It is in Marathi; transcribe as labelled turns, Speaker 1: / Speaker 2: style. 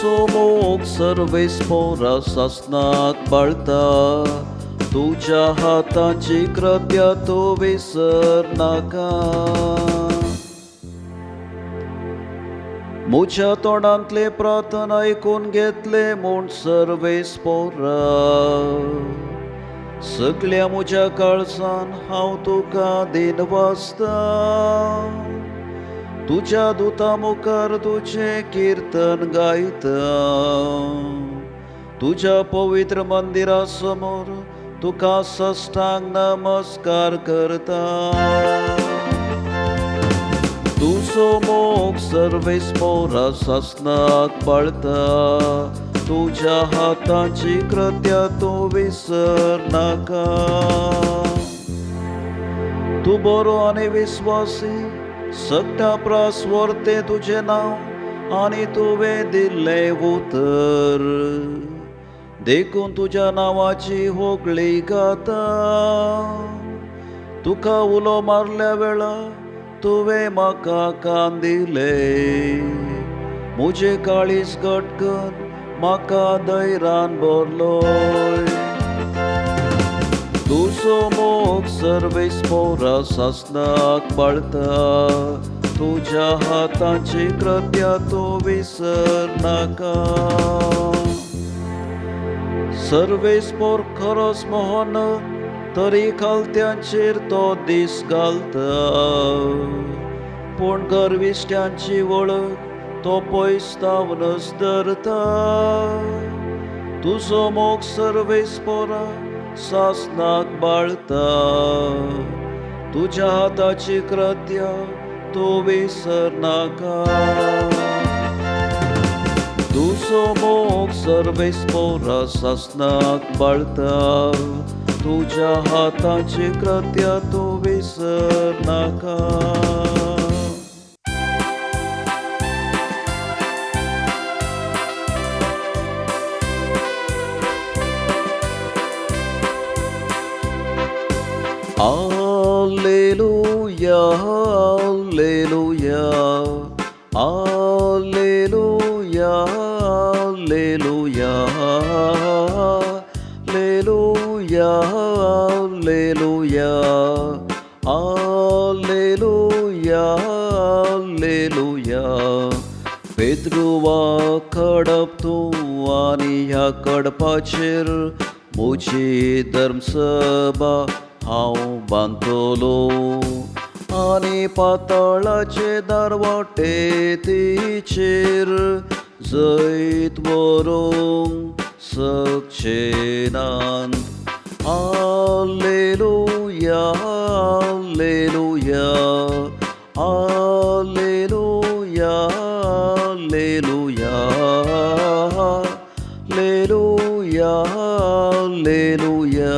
Speaker 1: मोग सर्वेस पोरा सासनाक बाळता, तुझ्या हाताची कृत्या तो विसर नाका. म्हज्या तोंडांतले प्रार्थना ऐकून घेतले म्हूण सर्वेस पोरा, सगळ्या म्हज्या काळजान हांव तुका दिनवासता. तुझ्या दुता मुखार तुझे कीर्तन गायता, तुझ्या पवित्र मंदिरा समोर तुका सष्टांग नमस्कार करता. तुझो मोग सर्वेस पोरा सासनाक बाळता, तुझ्या हाताची कृत्या तू विसर नाका. तू बरो आनी विश्वासी, सगळ्या प्रासवर्ते तुझे नाव आनी तुवें दिल्लें उतर. देखून तुझ्या नांवाची होगळी गाता. तुका उलो मारल्या वेळा तुवें म्हाका कांदिले. म्हजे काळीज घटकन म्हाका धैर्यान भरलोय. तुजो मोग सर्वेस पोरा सासनाक बाळता, तुझ्या हाताची कृत्या तू विसर नाका. सर्वेस पोर खरोच मोहन, तरी खालत्यांचेर तो दीस घालता. पूण गर्विश्ट्यांची वळख तो पयस्तावनच धरता. तुजो मोग सर्वेस पोरा सासनाक बाळता, तुझ्या हाताची कृत्या तू विसर नाका. तुजो मोग सर्वेस पोरा सासनाक बाळता, तुझ्या हाताची कृत्या तू विसर नाका. Alleluia, alleluia, alleluia, alleluia, alleluia, alleluia, alleluia, alleluia. पेद्रुवा खडप तूं आनी ह्या खडपाचेर म्हजी धर्मसभा हांव बांदतलो, आनी पाताळाचे दारवाटे तिचेर जैत व्हरूंक शकचेनात. Alleluia, alleluia, alleluia, alleluia, alleluia, alleluia, alleluia.